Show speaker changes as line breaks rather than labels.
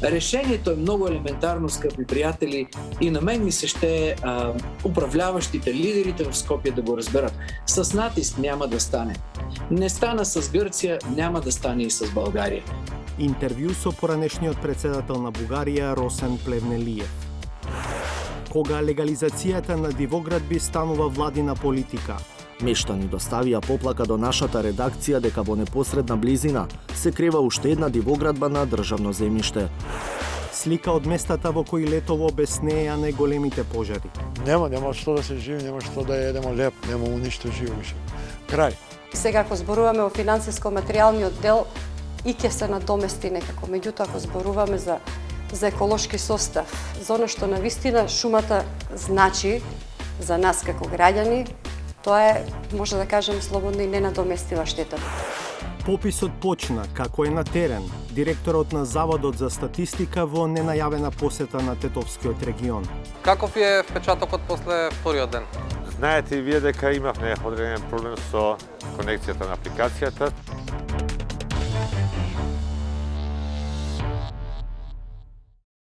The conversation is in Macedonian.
Решението е много елементарно, скъпи приятели, и на мен ми се ще управляващите, лидерите в Скопие да го разберат. С натиск няма да стане. Не стана с Гърция, няма да стане и с България.
Интервју со поранешниот председател на Бугарија Росен Плевнелиев. Кога легализацијата на Дивоград би станува владина политика?
Мештани доставија поплака до нашата редакција дека во непосредна близина се крива уште една дивоградба на државно земјиште.
Слика од местата во кои летово обеснеја најголемите пожари.
Нема што да се живи, нема што да едемо леп, нема ништо живо више. Крај.
Сега ако зборуваме о финансиско-материјалниот дел, и ќе се надомести некако. Меѓутоа, ако зборуваме за еколошки состав, за оно што навистина шумата значи за нас како граѓани, тоа е, може да кажем, слободно и ненадоместива штета.
Пописот почна како е на терен. Директорот на Заводот за статистика во ненајавена посета на Тетовскиот регион.
Каков е впечатокот после вториот ден?
Знаете и вие дека имавме одреден проблем со конекцијата на апликацијата.